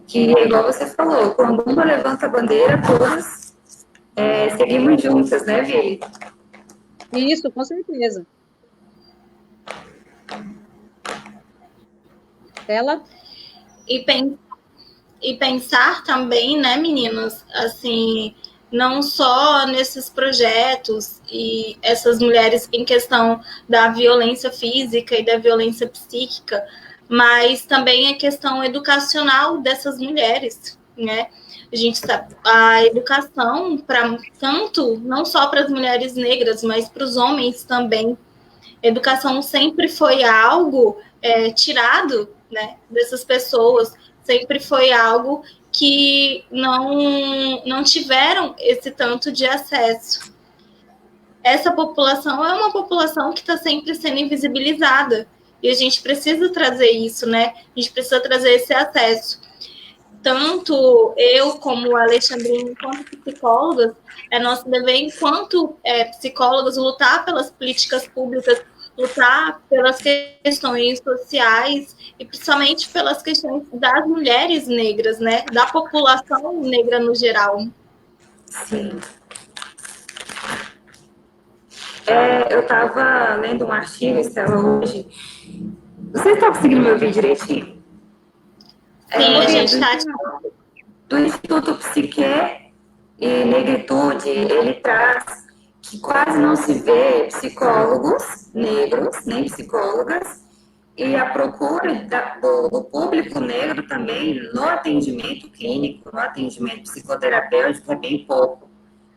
que, igual você falou, quando uma levanta a bandeira, todas seguimos juntas, né, Vi? Isso, com certeza. Ela? E pensar também, né, meninas, assim, não só nesses projetos e essas mulheres em questão da violência física e da violência psíquica, mas também a questão educacional dessas mulheres, né? A gente sabe, a educação, para tanto, não só para as mulheres negras, mas para os homens também. A educação sempre foi algo tirado, né, dessas pessoas, sempre foi algo que não tiveram esse tanto de acesso. Essa população é uma população que está sempre sendo invisibilizada, e a gente precisa trazer isso, né? A gente precisa trazer esse acesso. Tanto eu como a Alexandrina, enquanto psicólogas, é nosso dever, enquanto psicólogas, lutar pelas políticas públicas, lutar pelas questões sociais e principalmente pelas questões das mulheres negras, né? Da população negra no geral. Sim. Eu estava lendo um artigo, Estela, hoje. Você está conseguindo me ouvir direitinho? Sim, a gente está... Do Instituto Psique e Negritude, ele traz que quase não se vê psicólogos negros, nem psicólogas, e a procura do público negro também no atendimento clínico, no atendimento psicoterapêutico é bem pouco.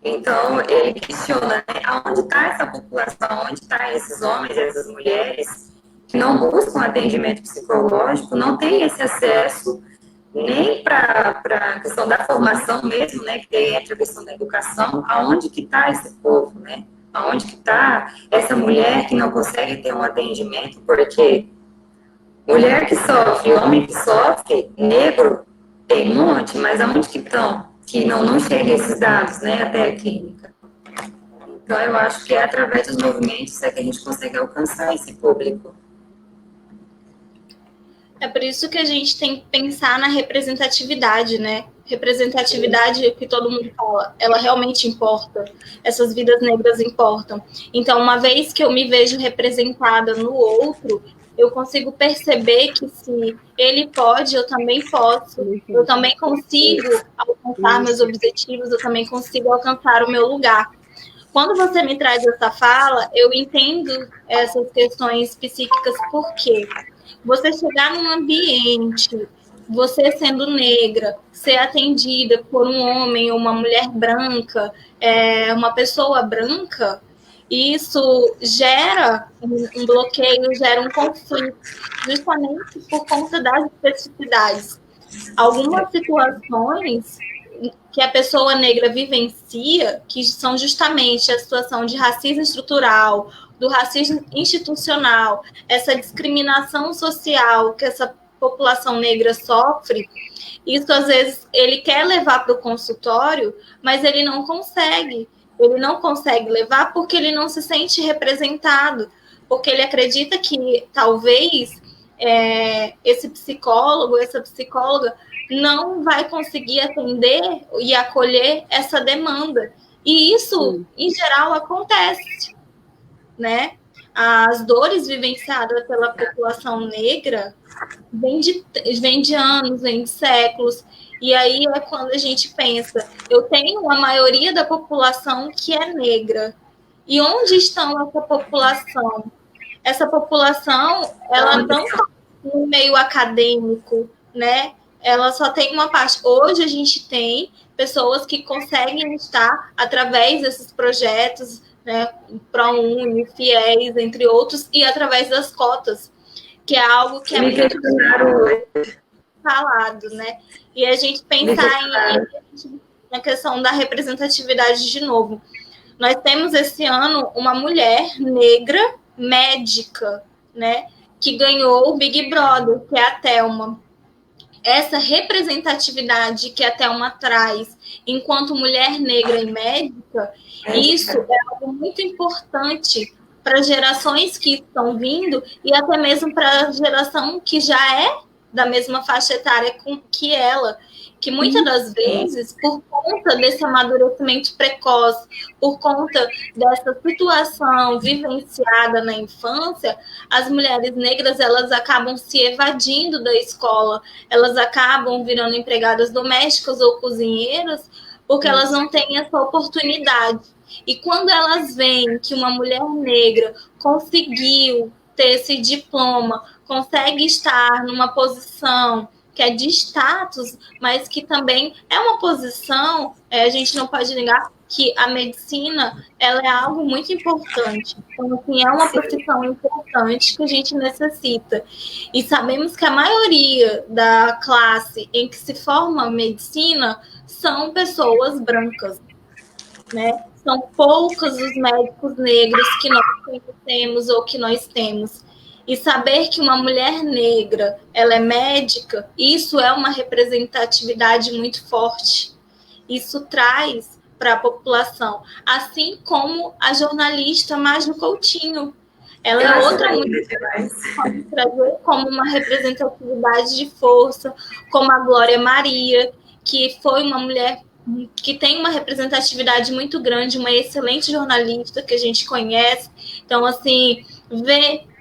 Então, ele questiona, né, aonde está essa população, onde estão esses homens, essas mulheres que não buscam atendimento psicológico, não têm esse acesso nem para a questão da formação mesmo, né, que entra a questão da educação, aonde que está esse povo, né? Aonde que está essa mulher que não consegue ter um atendimento, porque mulher que sofre, homem que sofre, negro, tem um monte, mas aonde que estão? Que não chegam esses dados, né, até a clínica. Então, eu acho que é através dos movimentos que a gente consegue alcançar esse público. É por isso que a gente tem que pensar na representatividade, né? Representatividade, que todo mundo fala, ela realmente importa. Essas vidas negras importam. Então, uma vez que eu me vejo representada no outro, eu consigo perceber que se ele pode, eu também posso, eu também consigo alcançar meus objetivos, eu também consigo alcançar o meu lugar. Quando você me traz essa fala, eu entendo essas questões psíquicas, porque você chegar num ambiente, você sendo negra, ser atendida por um homem ou uma mulher branca, uma pessoa branca, isso gera um bloqueio, gera um conflito, justamente por conta das especificidades. Algumas situações que a pessoa negra vivencia, que são justamente a situação de racismo estrutural, do racismo institucional, essa discriminação social que essa população negra sofre, isso às vezes ele quer levar para o consultório, mas ele não consegue. Ele não consegue levar porque ele não se sente representado, porque ele acredita que talvez esse psicólogo, essa psicóloga não vai conseguir atender e acolher essa demanda. E isso, em geral, acontece, né? As dores vivenciadas pela população negra vêm de anos, vêm de séculos. E aí é quando a gente pensa, eu tenho a maioria da população que é negra. E onde estão essa população? Essa população, ela não está no meio acadêmico, né? Ela só tem uma parte. Hoje a gente tem pessoas que conseguem estar através desses projetos, né, ProUni, FIES, entre outros, e através das cotas, que é algo que é muito falado, né? E a gente pensar na questão da representatividade de novo. Nós temos esse ano uma mulher negra médica, né, que ganhou o Big Brother, que é a Thelma. Essa representatividade que a Thelma traz enquanto mulher negra e médica, isso é algo muito importante para gerações que estão vindo e até mesmo para a geração que já é da mesma faixa etária que ela, que muitas das vezes, por conta desse amadurecimento precoce, por conta dessa situação vivenciada na infância, as mulheres negras, elas acabam se evadindo da escola, elas acabam virando empregadas domésticas ou cozinheiras, porque elas não têm essa oportunidade. E quando elas veem que uma mulher negra conseguiu ter esse diploma, consegue estar numa posição que é de status, mas que também é uma posição, a gente não pode negar que a medicina, ela é algo muito importante. Então, assim, é uma profissão importante que a gente necessita. E sabemos que a maioria da classe em que se forma medicina são pessoas brancas, né? São poucos os médicos negros que nós conhecemos ou que nós temos. E saber que uma mulher negra, ela é médica, isso é uma representatividade muito forte. Isso traz para a população. Assim como a jornalista Maju Coutinho. Ela é outra mulher que pode trazer como uma representatividade de força, como a Glória Maria, que foi uma mulher que tem uma representatividade muito grande, uma excelente jornalista que a gente conhece. Então, assim,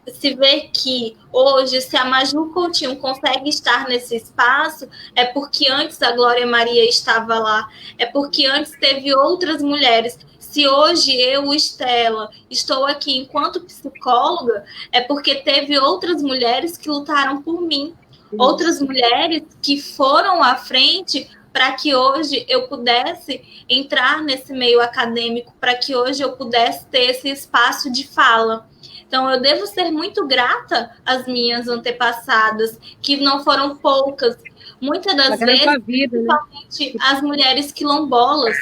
se vê que hoje, se a Maju Coutinho consegue estar nesse espaço, é porque antes a Glória Maria estava lá, é porque antes teve outras mulheres. Se hoje eu, Estela, estou aqui enquanto psicóloga, é porque teve outras mulheres que lutaram por mim, outras mulheres que foram à frente para que hoje eu pudesse entrar nesse meio acadêmico, para que hoje eu pudesse ter esse espaço de fala. Então, eu devo ser muito grata às minhas antepassadas, que não foram poucas. Muitas das vezes, principalmente as mulheres quilombolas.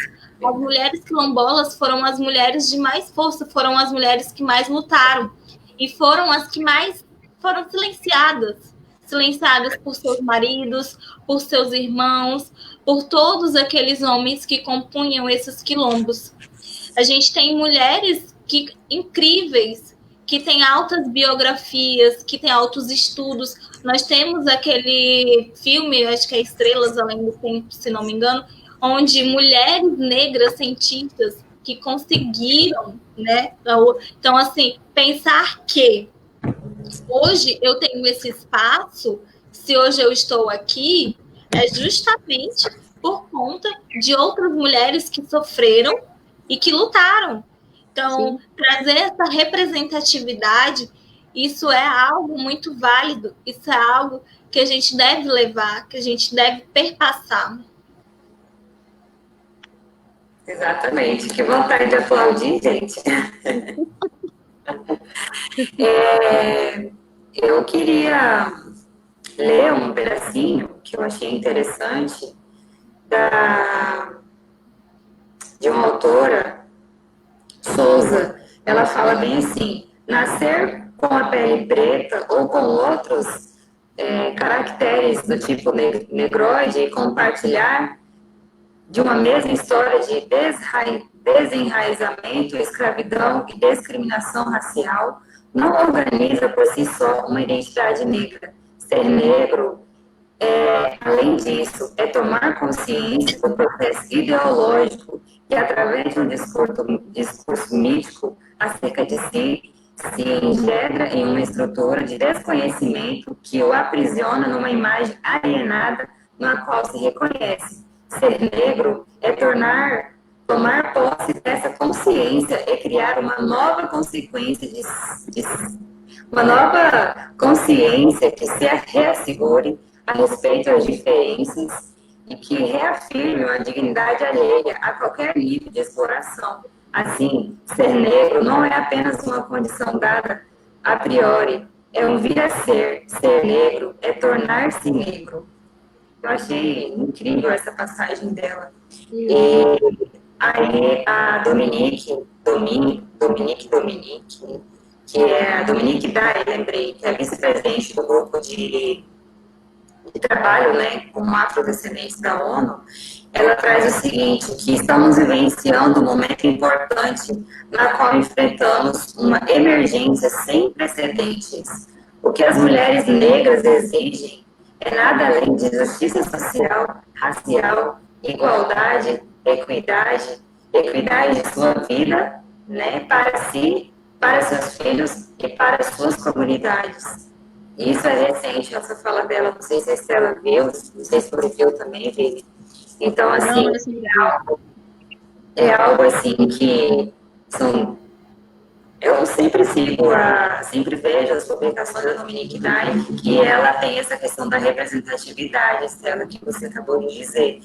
As mulheres quilombolas foram as mulheres de mais força, foram as mulheres que mais lutaram. E foram as que mais foram silenciadas por seus maridos, por seus irmãos, por todos aqueles homens que compunham esses quilombos. A gente tem mulheres incríveis, que têm altas biografias, que têm altos estudos. Nós temos aquele filme, acho que é Estrelas Além do Tempo, se não me engano, onde mulheres negras cientistas que conseguiram, né? Então, assim, pensar que hoje eu tenho esse espaço, se hoje eu estou aqui, é justamente por conta de outras mulheres que sofreram e que lutaram. Então, Sim. trazer essa representatividade, isso é algo muito válido, isso é algo que a gente deve levar, que a gente deve perpassar. Exatamente. Que vontade de aplaudir, gente. Eu queria ler um pedacinho que eu achei interessante de uma autora, Souza. Ela fala bem assim: nascer com a pele preta ou com outros caracteres do tipo negroide e compartilhar de uma mesma história de desenraizamento, escravidão e discriminação racial não organiza por si só uma identidade negra. Ser negro, além disso, é tomar consciência do processo ideológico que, através de um discurso mítico acerca de si, se engendra em uma estrutura de desconhecimento que o aprisiona numa imagem alienada na qual se reconhece. Ser negro é tomar posse dessa consciência e criar uma nova consequência uma nova consciência que se reassegure a respeito às diferenças e que reafirme uma dignidade alheia a qualquer nível de exploração. Assim, ser negro não é apenas uma condição dada a priori, é um vir a ser. Ser negro é tornar-se negro. Eu achei incrível essa passagem dela. E aí a Dominique, que é a Dominique Dai, lembrei, que é a vice-presidente do grupo de trabalho, né, com afrodescendentes da ONU, ela traz o seguinte, que estamos vivenciando um momento importante na qual enfrentamos uma emergência sem precedentes. O que as mulheres negras exigem é nada além de justiça social, racial, igualdade, equidade de sua vida, né, para si, para seus filhos e para suas comunidades. Isso é recente, essa fala dela. Não sei se a Estela viu, não sei se você viu também, Vivi. Então, assim, é algo assim que eu sempre sempre vejo as publicações da Dominique Dai, que ela tem essa questão da representatividade, Estela, que você acabou de dizer.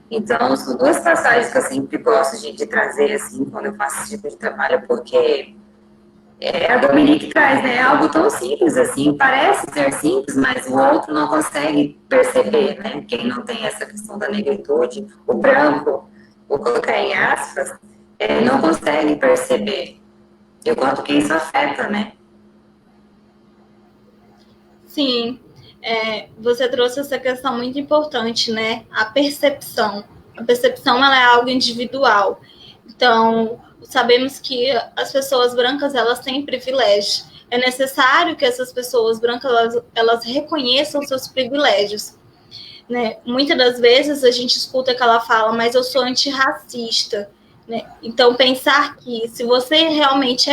Então, são duas passagens que eu sempre gosto de trazer, assim, quando eu faço esse tipo de trabalho, porque a Dominique traz, né? É algo tão simples assim, parece ser simples, mas o outro não consegue perceber, né? Quem não tem essa questão da negritude, o branco, vou colocar em aspas, não consegue perceber. E o quanto que isso afeta, né? Sim, você trouxe essa questão muito importante, né? A percepção. A percepção, ela é algo individual. Então, sabemos que as pessoas brancas, elas têm privilégios. É necessário que essas pessoas brancas, elas reconheçam seus privilégios. Né? Muitas das vezes a gente escuta que ela fala, mas eu sou antirracista. Né? Então, pensar que se você realmente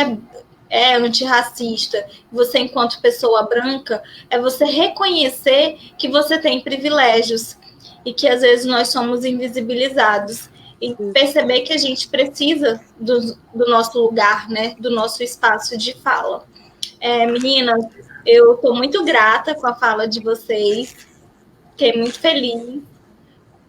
é antirracista, você enquanto pessoa branca, é você reconhecer que você tem privilégios e que às vezes nós somos invisibilizados e perceber que a gente precisa do nosso lugar, né, do nosso espaço de fala. Meninas, eu estou muito grata com a fala de vocês, fiquei muito feliz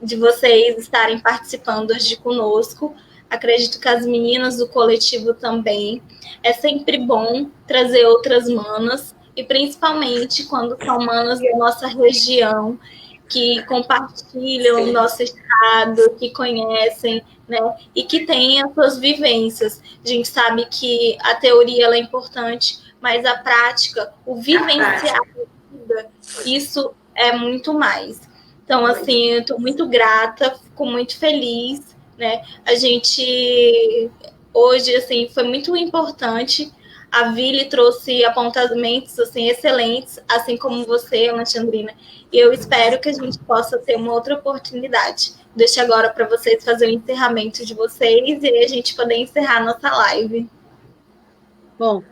de vocês estarem participando hoje conosco. Acredito que as meninas do coletivo também. É sempre bom trazer outras manas, e principalmente quando são manas da nossa região, que compartilham o nosso estado, que conhecem, né, e que têm as suas vivências. A gente sabe que a teoria ela é importante, mas a prática, o vivenciar a vida, isso é muito mais. Então, assim, eu estou muito grata, fico muito feliz, né? A gente, hoje, assim, foi muito importante. A Vili trouxe apontamentos, assim, excelentes, assim como você, Alexandrina. E eu espero que a gente possa ter uma outra oportunidade. Deixo agora para vocês fazer o encerramento de vocês e a gente poder encerrar nossa live. Bom,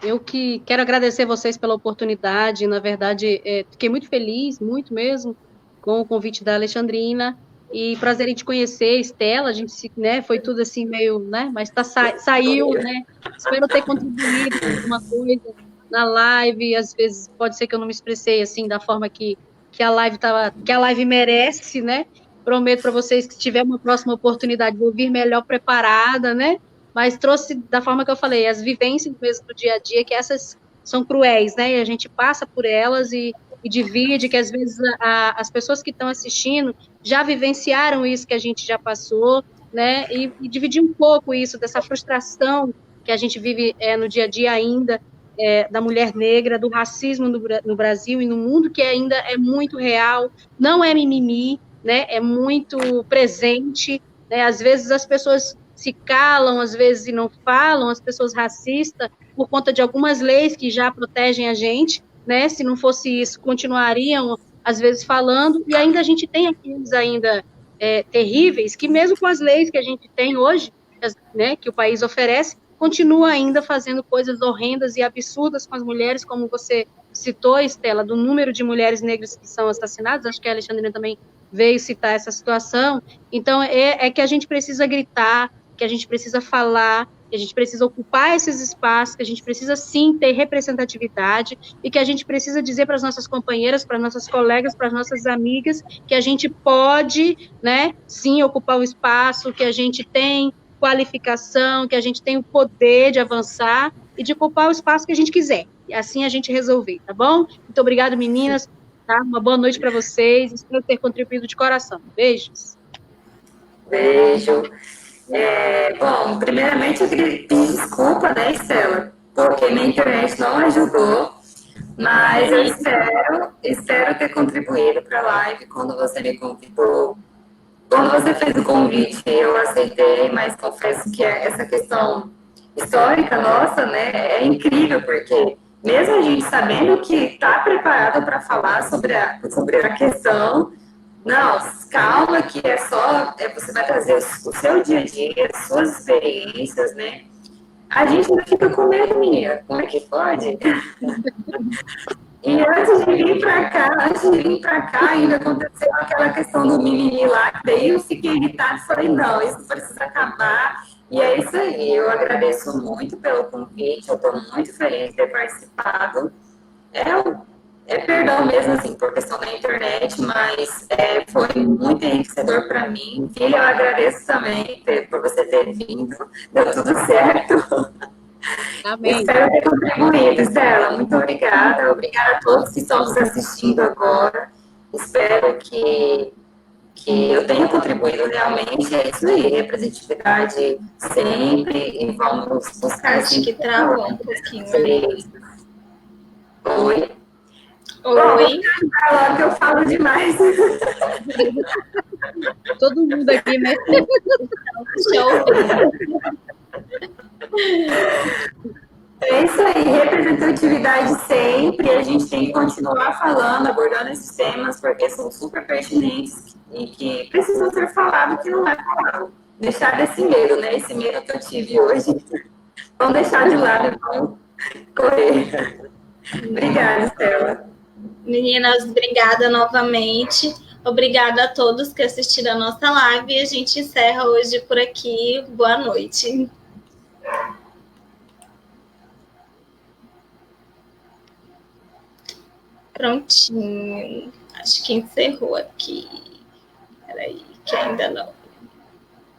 eu que quero agradecer vocês pela oportunidade. Na verdade, fiquei muito feliz, muito mesmo, com o convite da Alexandrina. E prazer em te conhecer, Estela. A gente né, foi tudo assim meio, né? Mas saiu, né? Espero ter contribuído com alguma coisa na live. Às vezes pode ser que eu não me expressei assim da forma que a live merece, né? Prometo para vocês que se tiver uma próxima oportunidade, vou vir melhor preparada, né? Mas trouxe da forma que eu falei, as vivências mesmo do dia a dia, que essas são cruéis, né? E a gente passa por elas e divide, que às vezes as pessoas que estão assistindo já vivenciaram isso que a gente já passou, né? E dividir um pouco isso, dessa frustração que a gente vive no dia a dia ainda, da mulher negra, do racismo no Brasil e no mundo, que ainda é muito real, não é mimimi, né? É muito presente, né? Às vezes as pessoas se calam, às vezes, e não falam, as pessoas racistas, por conta de algumas leis que já protegem a gente, né? Se não fosse isso, continuariam, às vezes, falando, e ainda a gente tem aqueles ainda terríveis, que mesmo com as leis que a gente tem hoje, né, que o país oferece, continua ainda fazendo coisas horrendas e absurdas com as mulheres, como você citou, Estela, do número de mulheres negras que são assassinadas, acho que a Alexandrina também veio citar essa situação. Então, é que a gente precisa gritar, que a gente precisa falar, que a gente precisa ocupar esses espaços, que a gente precisa sim ter representatividade e que a gente precisa dizer para as nossas companheiras, para nossas colegas, para as nossas amigas que a gente pode, né, sim ocupar o espaço, que a gente tem qualificação, que a gente tem o poder de avançar e de ocupar o espaço que a gente quiser. E assim a gente resolver, tá bom? Muito obrigada, meninas. Tá? Uma boa noite para vocês. Espero ter contribuído de coração. Beijos. Beijo. Bom, primeiramente eu queria pedir desculpa, né, Estela, porque minha internet não ajudou, mas eu espero ter contribuído para a live quando você me convidou. Quando você fez o convite, eu aceitei, mas confesso que essa questão histórica nossa, né, é incrível, porque mesmo a gente sabendo que está preparado para falar sobre a questão, não, calma que você vai trazer o seu dia a dia, as suas experiências, né? A gente ainda fica com medo, minha. Como é que pode? E antes de vir para cá, ainda aconteceu aquela questão do mimimi lá, que daí eu fiquei irritada e falei, não, isso precisa acabar. E é isso aí, eu agradeço muito pelo convite, eu estou muito feliz de ter participado. Perdão mesmo, assim, por questão da internet, mas foi muito enriquecedor para mim. E eu agradeço também por você ter vindo, deu tudo certo. Amém. Espero ter contribuído, Stella. Muito obrigada. Obrigada a todos que estão nos assistindo agora. Espero que eu tenha contribuído realmente. É isso aí, representatividade sempre. E vamos buscar. Acho que travou um pouquinho. Oi. Oi. Bom, que eu falo demais. Todo mundo aqui, né? Show. É isso aí, representatividade sempre. A gente tem que continuar falando, abordando esses temas, porque são super pertinentes e que precisam ser falados, que não é falado. Deixar desse medo, né? Esse medo que eu tive hoje. Vamos deixar de lado e vamos correr. Obrigada, Estela. Meninas, obrigada novamente. Obrigada a todos que assistiram a nossa live. E a gente encerra hoje por aqui. Boa noite. Prontinho. Acho que encerrou aqui. Peraí, que ainda não.